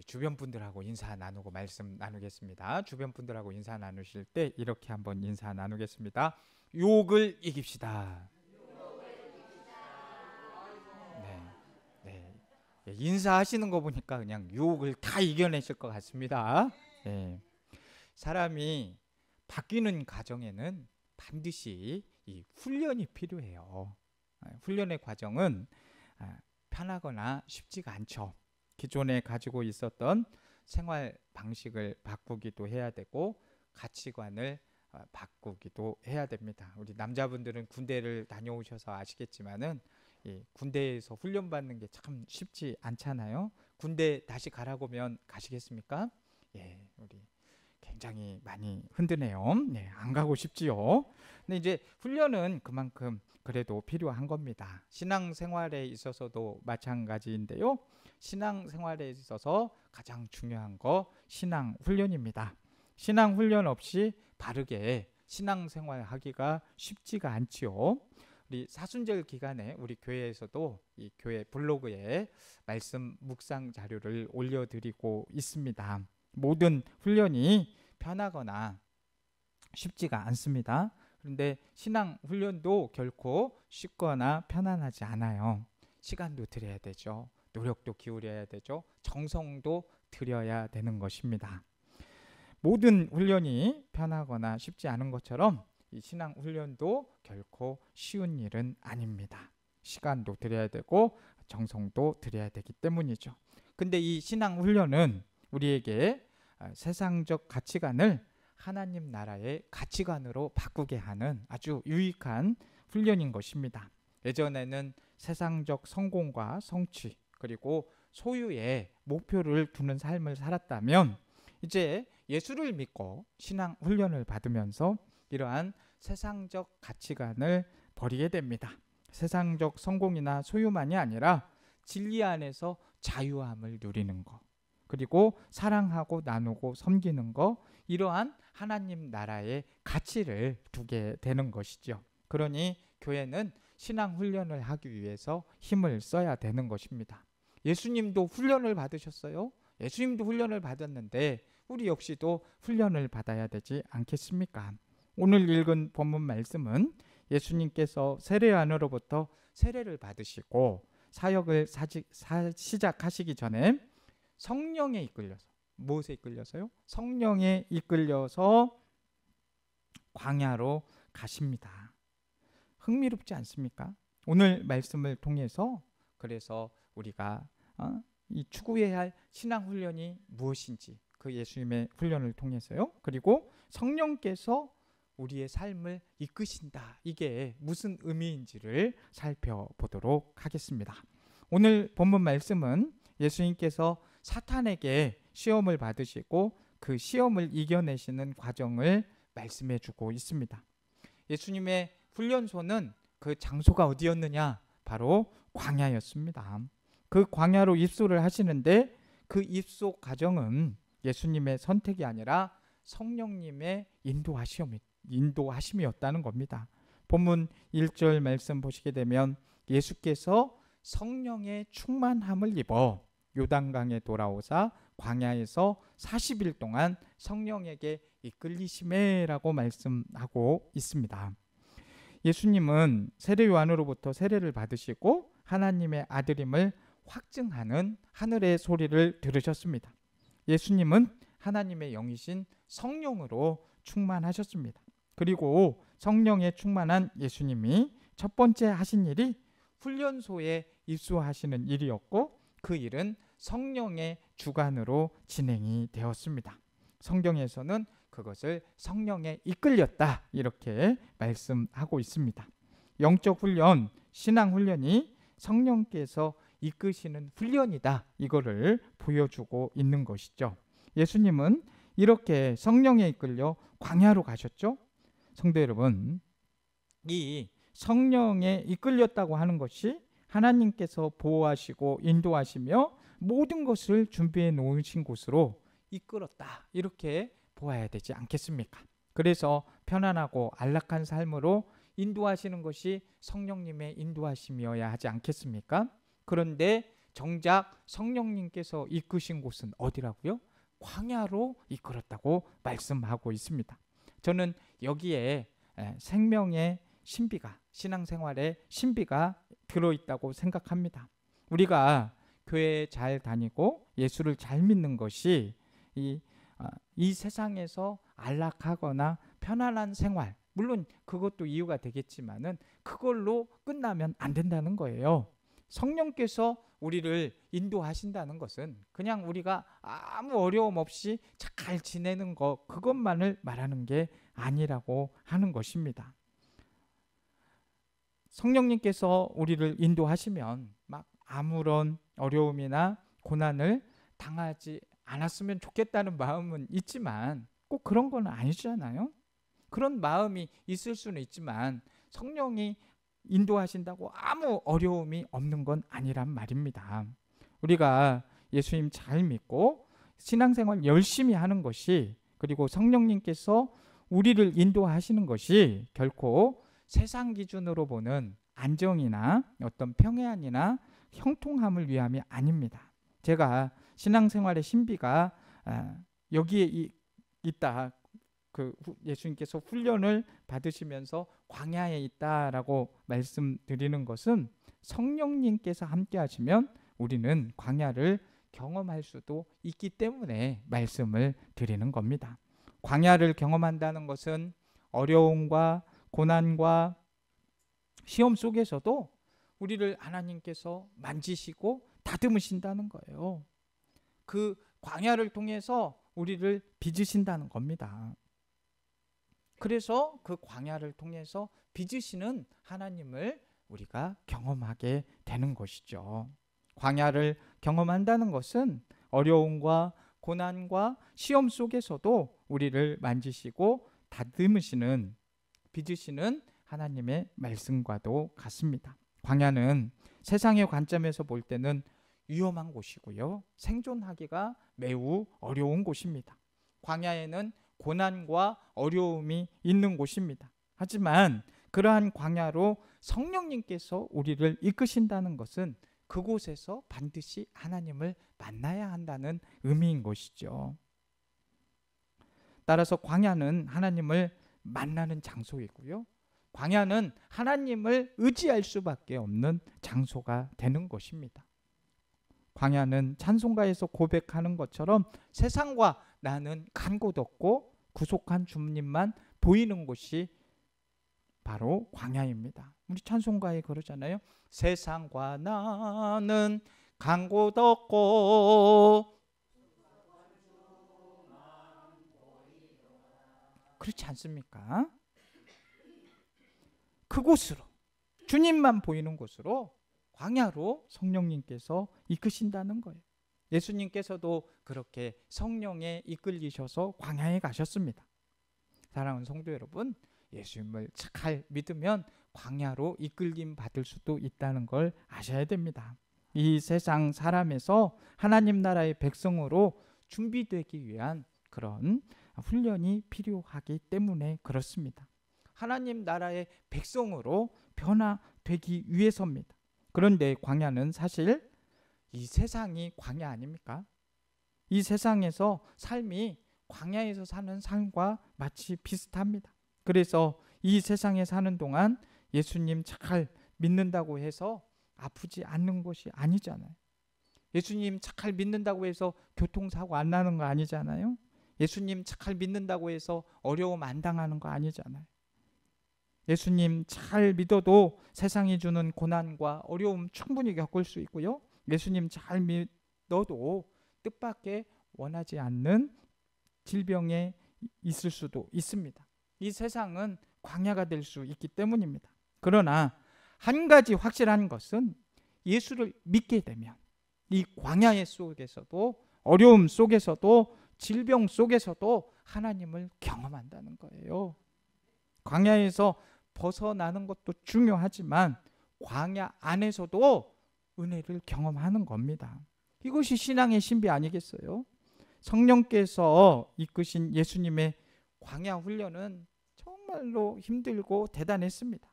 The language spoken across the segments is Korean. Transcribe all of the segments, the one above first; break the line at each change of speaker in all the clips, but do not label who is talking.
주변 분들하고 인사 나누고 말씀 나누겠습니다. 주변 분들하고 인사 나누실 때 이렇게 한번 인사 나누겠습니다. 유혹을 이깁시다. 네, 네. 인사하시는 거 보니까 그냥 유혹을 다 이겨내실 것 같습니다. 네. 사람이 바뀌는 과정에는 반드시 이 훈련이 필요해요. 훈련의 과정은 편하거나 쉽지가 않죠. 기존에 가지고 있었던 생활 방식을 바꾸기도 해야 되고 가치관을 바꾸기도 해야 됩니다. 우리 남자분들은 군대를 다녀오셔서 아시겠지만은 군대에서 훈련받는 게 참 쉽지 않잖아요. 군대 다시 가라고 하면 가시겠습니까? 예, 우리 굉장히 많이 흔드네요. 네, 안 가고 싶지요. 근데 이제 훈련은 그만큼 그래도 필요한 겁니다. 신앙생활에 있어서도 마찬가지인데요. 신앙생활에 있어서 가장 중요한 거 신앙훈련입니다. 신앙훈련 없이 바르게 신앙생활하기가 쉽지가 않지요. 우리 사순절 기간에 우리 교회에서도 이 교회 블로그에 말씀 묵상 자료를 올려드리고 있습니다. 모든 훈련이 편하거나 쉽지가 않습니다. 그런데 신앙 훈련도 결코 쉽거나 편안하지 않아요. 시간도 들여야 되죠. 노력도 기울여야 되죠. 정성도 들여야 되는 것입니다. 모든 훈련이 편하거나 쉽지 않은 것처럼 이 신앙 훈련도 결코 쉬운 일은 아닙니다. 시간도 들여야 되고 정성도 들여야 되기 때문이죠. 근데 이 신앙 훈련은 우리에게 세상적 가치관을 하나님 나라의 가치관으로 바꾸게 하는 아주 유익한 훈련인 것입니다. 예전에는 세상적 성공과 성취 그리고 소유의 목표를 두는 삶을 살았다면 이제 예수를 믿고 신앙 훈련을 받으면서 이러한 세상적 가치관을 버리게 됩니다. 세상적 성공이나 소유만이 아니라 진리 안에서 자유함을 누리는 것, 그리고 사랑하고 나누고 섬기는 것, 이러한 하나님 나라의 가치를 두게 되는 것이죠. 그러니 교회는 신앙 훈련을 하기 위해서 힘을 써야 되는 것입니다. 예수님도 훈련을 받으셨어요. 예수님도 훈련을 받았는데 우리 역시도 훈련을 받아야 되지 않겠습니까? 오늘 읽은 본문 말씀은 예수님께서 세례 요한으로부터 세례를 받으시고 사역을 시작하시기 전에 성령에 이끌려서, 무엇에 이끌려서요? 성령에 이끌려서 광야로 가십니다. 흥미롭지 않습니까? 오늘 말씀을 통해서 그래서 우리가 이 추구해야 할 신앙 훈련이 무엇인지 그 예수님의 훈련을 통해서요. 그리고 성령께서 우리의 삶을 이끄신다. 이게 무슨 의미인지를 살펴보도록 하겠습니다. 오늘 본문 말씀은 예수님께서 사탄에게 시험을 받으시고 그 시험을 이겨내시는 과정을 말씀해 주고 있습니다. 예수님의 훈련소는 그 장소가 어디였느냐? 바로 광야였습니다. 그 광야로 입소를 하시는데 그 입소 과정은 예수님의 선택이 아니라 성령님의 인도하심이었다는 겁니다. 본문 1절 말씀 보시게 되면 예수께서 성령의 충만함을 입어 요단강에 돌아오사 광야에서 40일 동안 성령에게 이끌리심에라고 말씀하고 있습니다. 예수님은 세례 요한으로부터 세례를 받으시고 하나님의 아들임을 확증하는 하늘의 소리를 들으셨습니다. 예수님은 하나님의 영이신 성령으로 충만하셨습니다. 그리고 성령에 충만한 예수님이 첫 번째 하신 일이 훈련소에 입소하시는 일이었고 그 일은 성령의 주관으로 진행이 되었습니다. 성경에서는 그것을 성령에 이끌렸다 이렇게 말씀하고 있습니다. 영적 훈련, 신앙 훈련이 성령께서 이끄시는 훈련이다 이거를 보여주고 있는 것이죠. 예수님은 이렇게 성령에 이끌려 광야로 가셨죠. 성도 여러분, 이 성령에 이끌렸다고 하는 것이 하나님께서 보호하시고 인도하시며 모든 것을 준비해 놓으신 곳으로 이끌었다 이렇게 보아야 되지 않겠습니까? 그래서 편안하고 안락한 삶으로 인도하시는 것이 성령님의 인도하심이어야 하지 않겠습니까? 그런데 정작 성령님께서 이끄신 곳은 어디라고요? 광야로 이끌었다고 말씀하고 있습니다. 저는 여기에 생명의 신비가, 신앙생활의 신비가 들어있다고 생각합니다. 우리가 교회에 잘 다니고 예수를 잘 믿는 것이 이 세상에서 안락하거나 편안한 생활, 물론 그것도 이유가 되겠지만은 그걸로 끝나면 안 된다는 거예요. 성령께서 우리를 인도하신다는 것은 그냥 우리가 아무 어려움 없이 잘 지내는 것, 그것만을 말하는 게 아니라고 하는 것입니다. 성령님께서 우리를 인도하시면 막 아무런 어려움이나 고난을 당하지 않았으면 좋겠다는 마음은 있지만 꼭 그런 건 아니잖아요. 그런 마음이 있을 수는 있지만 성령이 인도하신다고 아무 어려움이 없는 건 아니란 말입니다. 우리가 예수님 잘 믿고 신앙생활 열심히 하는 것이, 그리고 성령님께서 우리를 인도하시는 것이 결코 세상 기준으로 보는 안정이나 어떤 평안이나 형통함을 위함이 아닙니다. 제가 신앙생활의 신비가 여기에 있다. 예수님께서 훈련을 받으시면서 광야에 있다라고 말씀드리는 것은 성령님께서 함께 하시면 우리는 광야를 경험할 수도 있기 때문에 말씀을 드리는 겁니다. 광야를 경험한다는 것은 어려움과 고난과 시험 속에서도 우리를 하나님께서 만지시고 다듬으신다는 거예요. 그 광야를 통해서 우리를 빚으신다는 겁니다. 그래서 그 광야를 통해서 빚으시는 하나님을 우리가 경험하게 되는 것이죠. 광야를 경험한다는 것은 어려움과 고난과 시험 속에서도 우리를 만지시고 다듬으시는, 빚으시는 하나님의 말씀과도 같습니다. 광야는 세상의 관점에서 볼 때는 위험한 곳이고요. 생존하기가 매우 어려운 곳입니다. 광야에는 고난과 어려움이 있는 곳입니다. 하지만 그러한 광야로 성령님께서 우리를 이끄신다는 것은 그곳에서 반드시 하나님을 만나야 한다는 의미인 것이죠. 따라서 광야는 하나님을 만나는 장소이고요. 광야는 하나님을 의지할 수밖에 없는 장소가 되는 것입니다. 광야는 찬송가에서 고백하는 것처럼 세상과 나는 간 곳 없고 구속한 주님만 보이는 곳이 바로 광야입니다. 우리 찬송가에 그러잖아요. 세상과 나는 간 곳 없고, 그렇지 않습니까? 그곳으로, 주님만 보이는 곳으로, 광야로 성령님께서 이끄신다는 거예요. 예수님께서도 그렇게 성령에 이끌리셔서 광야에 가셨습니다. 사랑하는 성도 여러분, 예수님을 잘 믿으면 광야로 이끌림 받을 수도 있다는 걸 아셔야 됩니다. 이 세상 사람에서 하나님 나라의 백성으로 준비되기 위한 그런 훈련이 필요하기 때문에 그렇습니다. 하나님 나라의 백성으로 변화되기 위해서입니다. 그런데 광야는 사실 이 세상이 광야 아닙니까? 이 세상에서 삶이 광야에서 사는 삶과 마치 비슷합니다. 그래서 이 세상에 사는 동안 예수님 잘 믿는다고 해서 아프지 않는 것이 아니잖아요. 예수님 잘 믿는다고 해서 교통사고 안 나는 거 아니잖아요. 예수님 잘 믿는다고 해서 어려움 안 당하는 거 아니잖아요. 예수님 잘 믿어도 세상이 주는 고난과 어려움 충분히 겪을 수 있고요. 예수님 잘 믿어도 뜻밖의 원하지 않는 질병에 있을 수도 있습니다. 이 세상은 광야가 될 수 있기 때문입니다. 그러나 한 가지 확실한 것은 예수를 믿게 되면 이 광야 속에서도, 어려움 속에서도, 질병 속에서도 하나님을 경험한다는 거예요. 광야에서 벗어나는 것도 중요하지만 광야 안에서도 은혜를 경험하는 겁니다. 이것이 신앙의 신비 아니겠어요? 성령께서 이끄신 예수님의 광야 훈련은 정말로 힘들고 대단했습니다.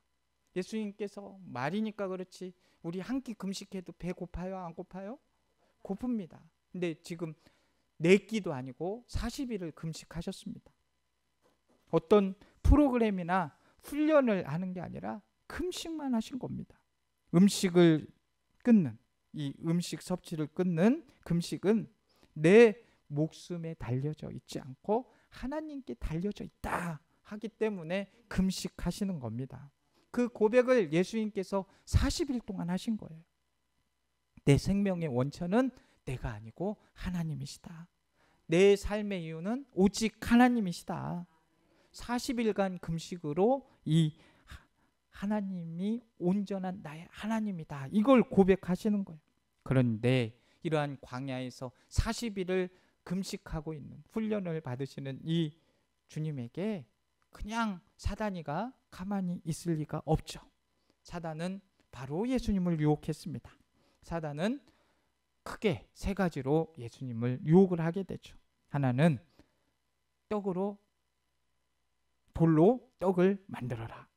예수님께서 말이니까 그렇지 우리 한 끼 금식해도 배 고파요? 안 고파요? 고픕니다. 근데 지금 4끼도 아니고 40일을 금식하셨습니다. 어떤 프로그램이나 훈련을 하는 게 아니라 금식만 하신 겁니다. 음식을 끊는, 이 음식 섭취를 끊는 금식은 내 목숨에 달려져 있지 않고 하나님께 달려져 있다 하기 때문에 금식하시는 겁니다. 그 고백을 예수님께서 40일 동안 하신 거예요. 내 생명의 원천은 내가 아니고 하나님이시다. 내 삶의 이유는 오직 하나님이시다. 40일간 금식으로 이 하나님이 온전한 나의 하나님이다. 이걸 고백하시는 거예요. 그런데 이러한 광야에서 40일을 금식하고 있는 훈련을 받으시는 이 주님에게 그냥 사단이가 가만히 있을 리가 없죠. 사단은 바로 예수님을 유혹했습니다. 사단은 크게 3가지로 예수님을 유혹을 하게 되죠. 하나는 돌로 떡을 만들어라.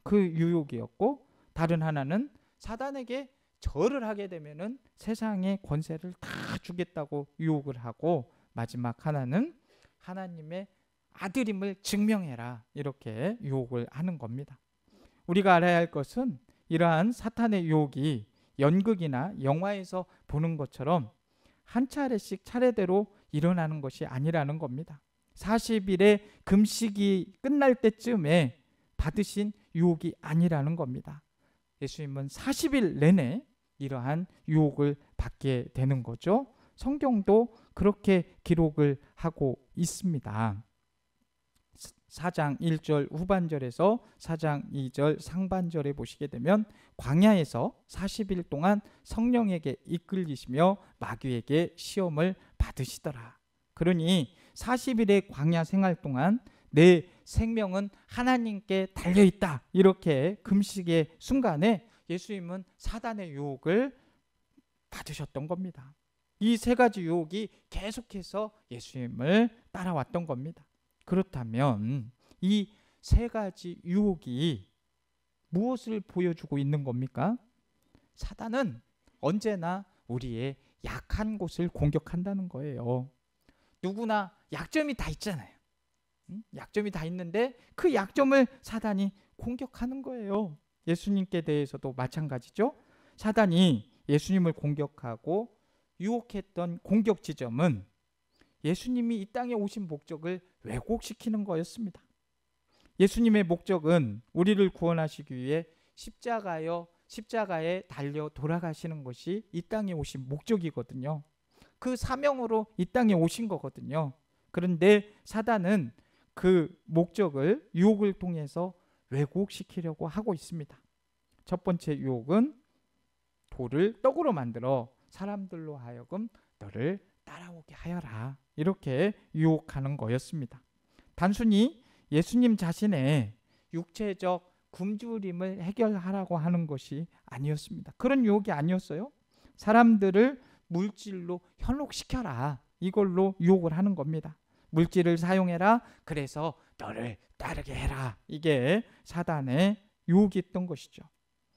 그 유혹이었고, 다른 하나는 사단에게 절을 하게 되면은 세상의 권세를 다 주겠다고 유혹을 하고, 마지막 하나는 하나님의 아들임을 증명해라. 이렇게 유혹을 하는 겁니다. 우리가 알아야 할 것은 이러한 사탄의 유혹이 연극이나 영화에서 보는 것처럼 한 차례씩 차례대로 일어나는 것이 아니라는 겁니다. 40일의 금식이 끝날 때쯤에 받으신 유혹이 아니라는 겁니다. 예수님은 40일 내내 이러한 유혹을 받게 되는 거죠. 성경도 그렇게 기록을 하고 있습니다. 4장 1절 후반절에서 4장 2절 상반절에 보시게 되면 광야에서 40일 동안 성령에게 이끌리시며 마귀에게 시험을 받으시더라. 그러니 40일의 광야 생활 동안 내 생명은 하나님께 달려있다. 이렇게 금식의 순간에 예수님은 사단의 유혹을 받으셨던 겁니다. 이 3가지 유혹이 계속해서 예수님을 따라왔던 겁니다. 그렇다면 이 3가지 유혹이 무엇을 보여주고 있는 겁니까? 사단은 언제나 우리의 약한 곳을 공격한다는 거예요. 누구나 약점이 다 있잖아요. 약점이 다 있는데 그 약점을 사단이 공격하는 거예요. 예수님께 대해서도 마찬가지죠. 사단이 예수님을 공격하고 유혹했던 공격 지점은 예수님이 이 땅에 오신 목적을 왜곡시키는 거였습니다. 예수님의 목적은 우리를 구원하시기 위해 십자가에 달려 돌아가시는 것이 이 땅에 오신 목적이거든요. 그 사명으로 이 땅에 오신 거거든요. 그런데 사단은 그 목적을 유혹을 통해서 왜곡시키려고 하고 있습니다. 첫 번째 유혹은 돌을 떡으로 만들어 사람들로 하여금 너를 따라오게 하여라. 이렇게 유혹하는 거였습니다. 단순히 예수님 자신의 육체적 굶주림을 해결하라고 하는 것이 아니었습니다. 그런 유혹이 아니었어요. 사람들을 물질로 현혹시켜라. 이걸로 유혹을 하는 겁니다. 물질을 사용해라. 그래서 너를 따르게 해라. 이게 사단의 유혹이었던 것이죠.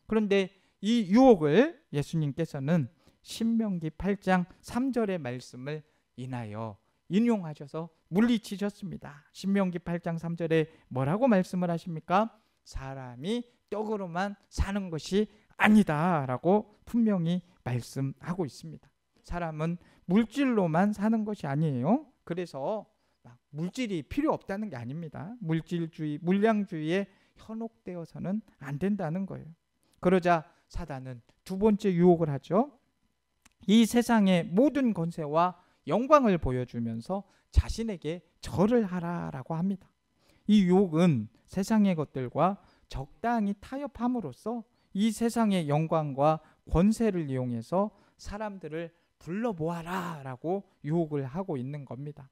그런데 이 유혹을 예수님께서는 신명기 8장 3절의 말씀을 인하여 인용하셔서 물리치셨습니다. 신명기 8장 3절에 뭐라고 말씀을 하십니까? 사람이 떡으로만 사는 것이 아니다 라고 분명히 말씀하고 있습니다. 사람은 물질로만 사는 것이 아니에요. 그래서 물질이 필요 없다는 게 아닙니다. 물질주의, 물량주의에 현혹되어서는 안 된다는 거예요. 그러자 사단은 2번째 유혹을 하죠. 이 세상의 모든 권세와 영광을 보여주면서 자신에게 절을 하라라고 합니다. 이 유혹은 세상의 것들과 적당히 타협함으로써 이 세상의 영광과 권세를 이용해서 사람들을 불러 모아라라고 유혹을 하고 있는 겁니다.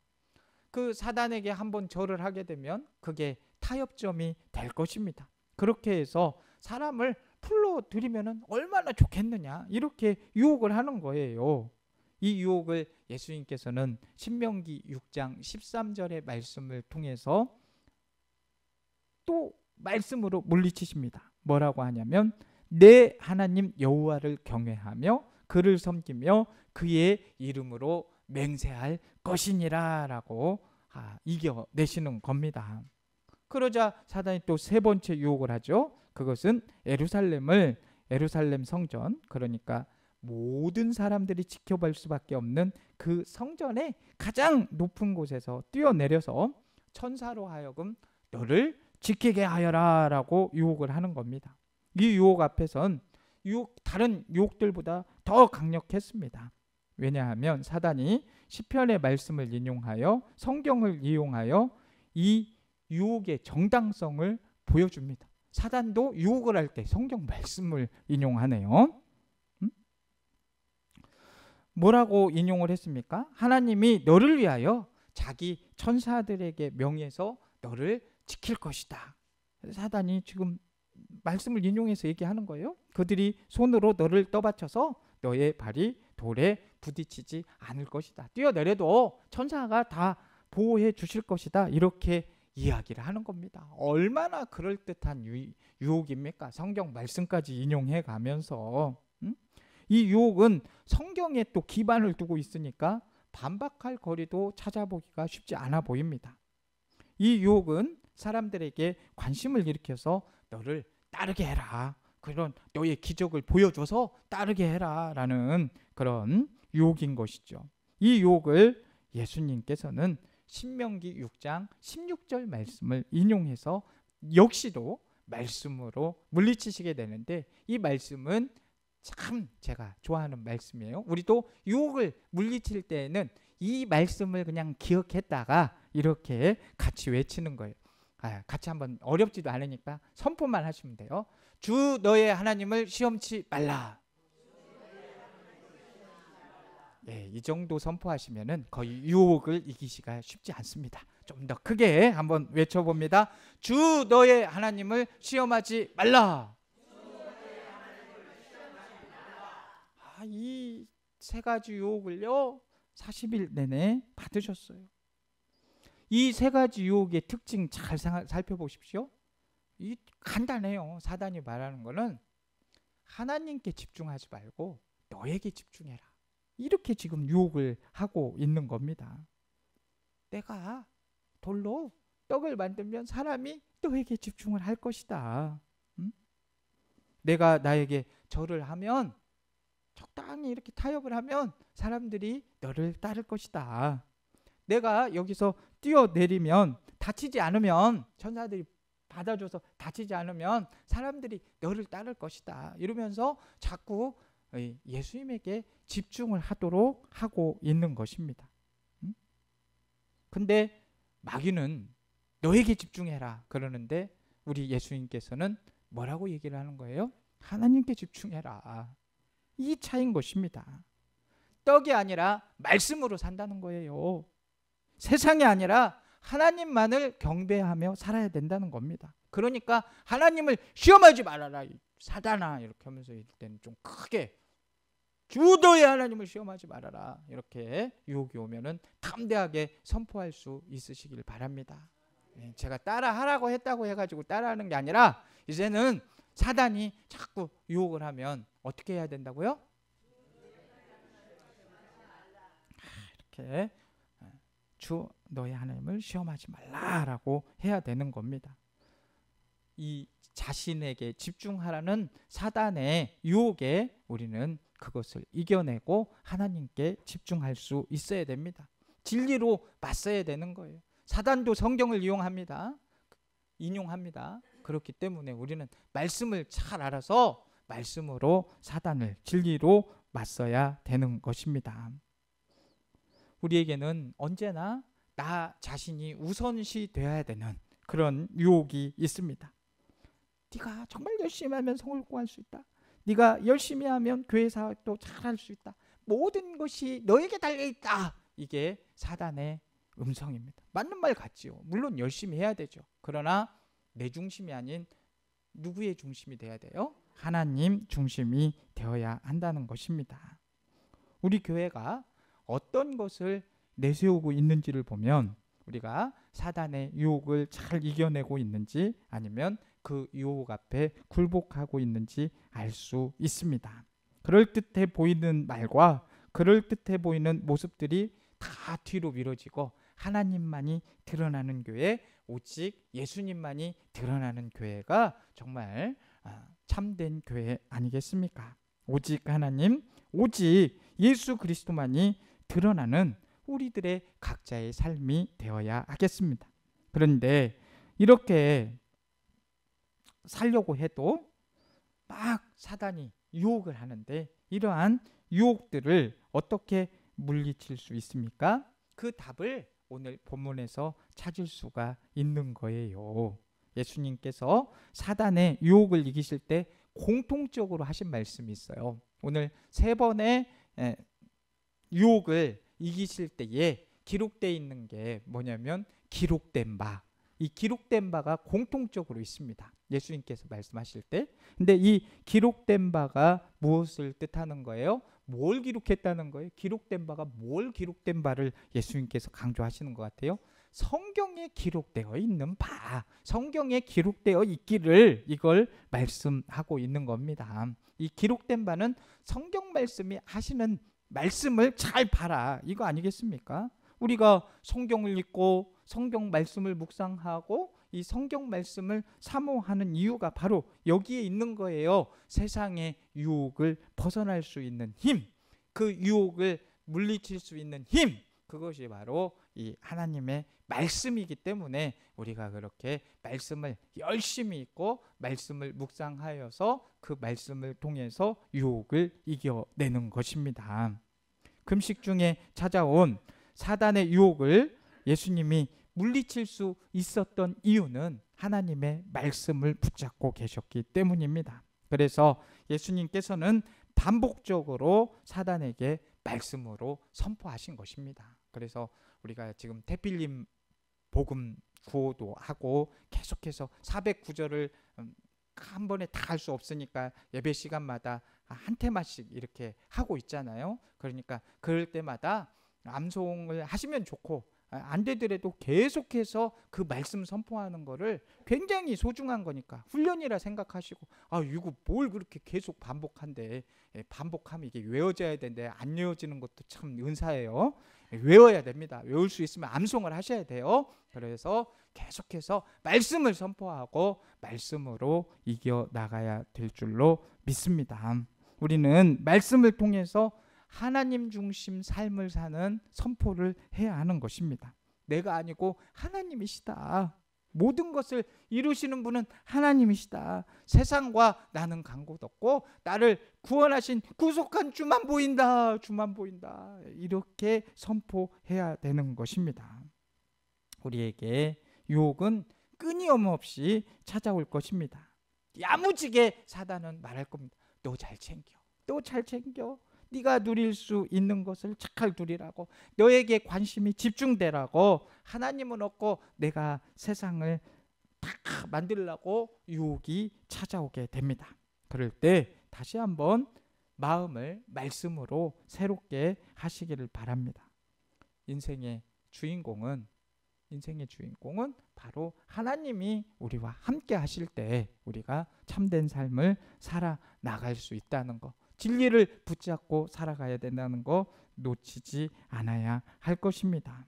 그 사단에게 한번 절을 하게 되면 그게 타협점이 될 것입니다. 그렇게 해서 사람을 불러들이면 얼마나 좋겠느냐 이렇게 유혹을 하는 거예요. 이 유혹을 예수님께서는 신명기 6장 13절의 말씀을 통해서 또 말씀으로 물리치십니다. 뭐라고 하냐면 내 하나님 여호와를 경외하며 그를 섬기며 그의 이름으로 맹세할 것이니라 라고 이겨내시는 겁니다. 그러자 사단이 또 세 번째 유혹을 하죠. 그것은 예루살렘 성전, 그러니까 모든 사람들이 지켜볼 수밖에 없는 그 성전의 가장 높은 곳에서 뛰어내려서 천사로 하여금 너를 지키게 하여라 라고 유혹을 하는 겁니다. 이 유혹 앞에선 다른 유혹들보다 더 강력했습니다. 왜냐하면 사단이 시편의 말씀을 인용하여 성경을 이용하여 이 유혹의 정당성을 보여줍니다. 사단도 유혹을 할 때 성경 말씀을 인용하네요. 뭐라고 인용을 했습니까? 하나님이 너를 위하여 자기 천사들에게 명해서 너를 지킬 것이다. 사단이 지금 말씀을 인용해서 얘기하는 거예요. 그들이 손으로 너를 떠받쳐서 너의 발이 돌에 부딪히지 않을 것이다. 뛰어내려도 천사가 다 보호해 주실 것이다. 이렇게 이야기를 하는 겁니다. 얼마나 그럴듯한 유혹입니까? 성경 말씀까지 인용해 가면서 이 유혹은 성경에 또 기반을 두고 있으니까 반박할 거리도 찾아보기가 쉽지 않아 보입니다. 이 유혹은 사람들에게 관심을 일으켜서 너를 따르게 해라. 그런 너의 기적을 보여줘서 따르게 해라 라는 그런 유혹인 것이죠. 이 유혹을 예수님께서는 신명기 6장 16절 말씀을 인용해서 역시도 말씀으로 물리치시게 되는데, 이 말씀은 참 제가 좋아하는 말씀이에요. 우리도 유혹을 물리칠 때에는 이 말씀을 그냥 기억했다가 이렇게 같이 외치는 거예요. 같이 한번, 어렵지도 않으니까 선포만 하시면 돼요. 주 너의 하나님을 시험치 말라. 네, 이 정도 선포하시면은 거의 유혹을 이기시기가 쉽지 않습니다. 좀 더 크게 한번 외쳐봅니다. 주 너의 하나님을 시험하지 말라. 이 세 가지 유혹을요 40일 내내 받으셨어요. 이 세 가지 유혹의 특징 잘 살펴보십시오. 이 간단해요. 사단이 말하는 거는 하나님께 집중하지 말고 너에게 집중해라. 이렇게 지금 유혹을 하고 있는 겁니다. 내가 돌로 떡을 만들면 사람이 너에게 집중을 할 것이다. 내가 나에게 절을 하면, 적당히 이렇게 타협을 하면 사람들이 너를 따를 것이다. 내가 여기서 뛰어내리면, 다치지 않으면, 천사들이 받아줘서 다치지 않으면 사람들이 너를 따를 것이다. 이러면서 자꾸 예수님에게 집중을 하도록 하고 있는 것입니다. 근데 마귀는 너에게 집중해라 그러는데 우리 예수님께서는 뭐라고 얘기를 하는 거예요? 하나님께 집중해라. 이 차이인 것입니다. 떡이 아니라 말씀으로 산다는 거예요. 세상이 아니라 하나님만을 경배하며 살아야 된다는 겁니다. 그러니까 하나님을 시험하지 말아라. 사단아, 이렇게 하면서 이럴 때는 좀 크게 주 너의 하나님을 시험하지 말아라. 이렇게 유혹이 오면은 담대하게 선포할 수 있으시길 바랍니다. 제가 따라하라고 했다고 해가지고 따라하는 게 아니라 이제는 사단이 자꾸 유혹을 하면 어떻게 해야 된다고요? 이렇게 주 너의 하나님을 시험하지 말라라고 해야 되는 겁니다. 이 자신에게 집중하라는 사단의 유혹에 우리는 그것을 이겨내고 하나님께 집중할 수 있어야 됩니다. 진리로 맞서야 되는 거예요. 사단도 성경을 인용합니다. 그렇기 때문에 우리는 말씀을 잘 알아서 말씀으로 사단을 진리로 맞서야 되는 것입니다. 우리에게는 언제나 나 자신이 우선시 되어야 되는 그런 유혹이 있습니다. 네가 정말 열심히 하면 성공할 수 있다. 네가 열심히 하면 교회 사역도 잘할 수 있다. 모든 것이 너에게 달려있다. 이게 사단의 음성입니다. 맞는 말 같지요. 물론 열심히 해야 되죠. 그러나 내 중심이 아닌 누구의 중심이 되어야 돼요? 하나님 중심이 되어야 한다는 것입니다. 우리 교회가 어떤 것을 내세우고 있는지를 보면 우리가 사단의 유혹을 잘 이겨내고 있는지, 아니면 그 유혹 앞에 굴복하고 있는지 알 수 있습니다. 그럴듯해 보이는 말과 그럴듯해 보이는 모습들이 다 뒤로 미뤄지고 하나님만이 드러나는 교회, 오직 예수님만이 드러나는 교회가 정말 참된 교회 아니겠습니까? 오직 하나님, 오직 예수 그리스도만이 드러나는 우리들의 각자의 삶이 되어야 하겠습니다. 그런데 이렇게 살려고 해도 막 사단이 유혹을 하는데 이러한 유혹들을 어떻게 물리칠 수 있습니까? 그 답을 오늘 본문에서 찾을 수가 있는 거예요. 예수님께서 사단의 유혹을 이기실 때 공통적으로 하신 말씀이 있어요. 오늘 3번의 유혹을 이기실 때에 기록되어 있는 게 뭐냐면 기록된 바. 이 기록된 바가 공통적으로 있습니다. 예수님께서 말씀하실 때. 근데 이 기록된 바가 무엇을 뜻하는 거예요? 뭘 기록했다는 거예요? 기록된 바가 뭘 기록된 바를 예수님께서 강조하시는 것 같아요? 성경에 기록되어 있는 바, 성경에 기록되어 있기를 이걸 말씀하고 있는 겁니다. 이 기록된 바는 성경 말씀이 하시는 말씀을 잘 봐라, 이거 아니겠습니까? 우리가 성경을 읽고 성경 말씀을 묵상하고 이 성경 말씀을 사모하는 이유가 바로 여기에 있는 거예요. 세상의 유혹을 벗어날 수 있는 힘, 그 유혹을 물리칠 수 있는 힘, 그것이 바로 이 하나님의 말씀이기 때문에 우리가 그렇게 말씀을 열심히 읽고 말씀을 묵상하여서 그 말씀을 통해서 유혹을 이겨내는 것입니다. 금식 중에 찾아온 사단의 유혹을 예수님이 물리칠 수 있었던 이유는 하나님의 말씀을 붙잡고 계셨기 때문입니다. 그래서 예수님께서는 반복적으로 사단에게 말씀으로 선포하신 것입니다. 그래서 우리가 지금 태필림 복음 구호도 하고 계속해서 409절을 한 번에 다 할 수 없으니까 예배 시간마다 한 테마씩 이렇게 하고 있잖아요. 그러니까 그럴 때마다 암송을 하시면 좋고 안 되더라도 계속해서 그 말씀 선포하는 거를 굉장히 소중한 거니까 훈련이라 생각하시고 이거 뭘 그렇게 계속 반복한대. 반복하면 이게 외워져야 되는데 안 외워지는 것도 참 은사예요. 외워야 됩니다. 외울 수 있으면 암송을 하셔야 돼요. 그래서 계속해서 말씀을 선포하고 말씀으로 이겨나가야 될 줄로 믿습니다. 우리는 말씀을 통해서 하나님 중심 삶을 사는 선포를 해야 하는 것입니다. 내가 아니고 하나님이시다. 모든 것을 이루시는 분은 하나님이시다. 세상과 나는 간 곳 없고 나를 구원하신 구속한 주만 보인다. 주만 보인다. 이렇게 선포해야 되는 것입니다. 우리에게 유혹은 끊임없이 찾아올 것입니다. 야무지게 사단은 말할 겁니다. 너 잘 챙겨. 너 잘 챙겨. 네가 누릴 수 있는 것을 잘 누리라고, 너에게 관심이 집중되라고, 하나님은 없고 내가 세상을 다 만들려고 유혹이 찾아오게 됩니다. 그럴 때 다시 한번 마음을 말씀으로 새롭게 하시기를 바랍니다. 인생의 주인공은 바로 하나님이 우리와 함께 하실 때 우리가 참된 삶을 살아나갈 수 있다는 것, 진리를 붙잡고 살아가야 된다는 거 놓치지 않아야 할 것입니다.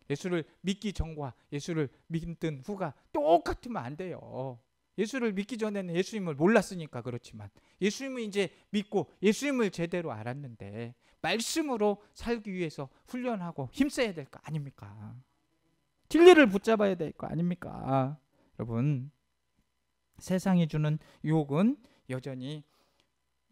예수를 믿기 전과 예수를 믿은 후가 똑같으면 안 돼요. 예수를 믿기 전에는 예수님을 몰랐으니까 그렇지만 예수님을 이제 믿고 예수님을 제대로 알았는데 말씀으로 살기 위해서 훈련하고 힘써야 될 거 아닙니까? 진리를 붙잡아야 될 거 아닙니까? 여러분, 세상이 주는 유혹은 여전히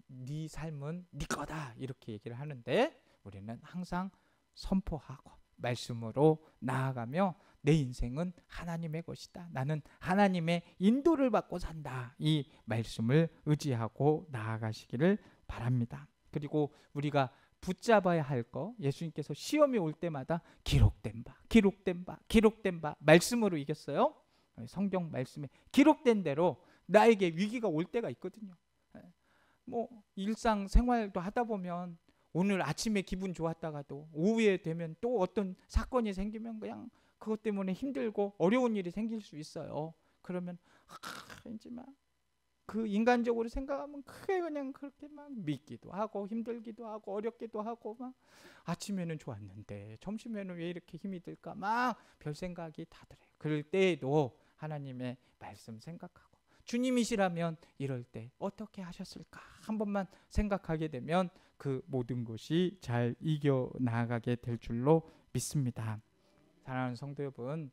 네 삶은 네 거다 이렇게 얘기를 하는데 우리는 항상 선포하고 말씀으로 나아가며 내 인생은 하나님의 것이다. 나는 하나님의 인도를 받고 산다. 이 말씀을 의지하고 나아가시기를 바랍니다. 그리고 우리가 붙잡아야 할 거, 예수님께서 시험이 올 때마다 기록된 바 말씀으로 이겼어요. 성경 말씀에 기록된 대로 나에게 위기가 올 때가 있거든요. 뭐 일상 생활도 하다 보면 오늘 아침에 기분 좋았다가도 오후에 되면 또 어떤 사건이 생기면 그냥 그것 때문에 힘들고 어려운 일이 생길 수 있어요. 그러면 이제 막 그 인간적으로 생각하면 크게 그냥 그렇게 막 믿기도 하고 힘들기도 하고 어렵기도 하고 막 아침에는 좋았는데 점심에는 왜 이렇게 힘이 들까 막 별 생각이 다 들어요. 그럴 때에도 하나님의 말씀 생각하고 주님이시라면 이럴 때 어떻게 하셨을까 한 번만 생각하게 되면 그 모든 것이 잘 이겨나가게 될 줄로 믿습니다. 사랑하는 성도 여러분,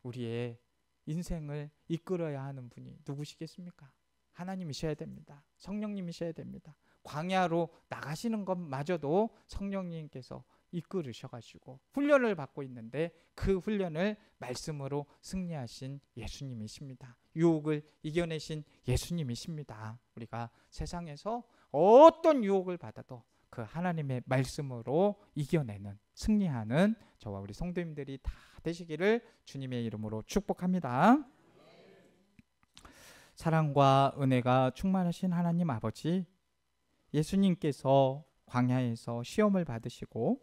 우리의 인생을 이끌어야 하는 분이 누구시겠습니까? 하나님이셔야 됩니다. 성령님이셔야 됩니다. 광야로 나가시는 것마저도 성령님께서 이끌으셔가지고 훈련을 받고 있는데 그 훈련을 말씀으로 승리하신 예수님이십니다. 유혹을 이겨내신 예수님이십니다. 우리가 세상에서 어떤 유혹을 받아도 그 하나님의 말씀으로 이겨내는 승리하는 저와 우리 성도님들이 다 되시기를 주님의 이름으로 축복합니다. 사랑과 은혜가 충만하신 하나님 아버지, 예수님께서 광야에서 시험을 받으시고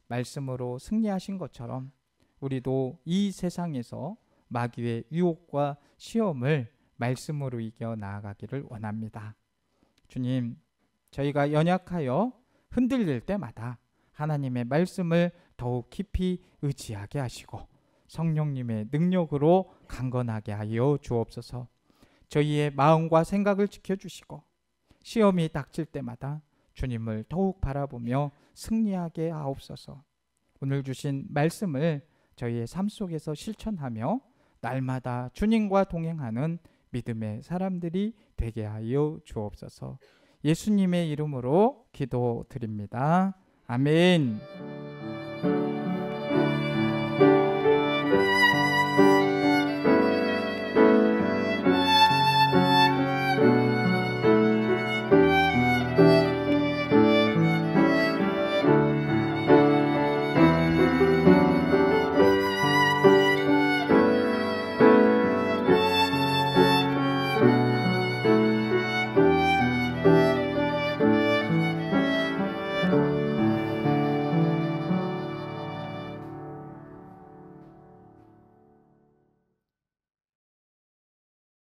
말씀으로 승리하신 것처럼 우리도 이 세상에서 마귀의 유혹과 시험을 말씀으로 이겨 나아가기를 원합니다. 주님, 저희가 연약하여 흔들릴 때마다 하나님의 말씀을 더욱 깊이 의지하게 하시고 성령님의 능력으로 강건하게 하여 주옵소서. 저희의 마음과 생각을 지켜주시고 시험이 닥칠 때마다 주님을 더욱 바라보며 승리하게 하옵소서. 오늘 주신 말씀을 저희의 삶 속에서 실천하며 날마다 주님과 동행하는 믿음의 사람들이 되게 하여 주옵소서. 예수님의 이름으로 기도드립니다. 아멘.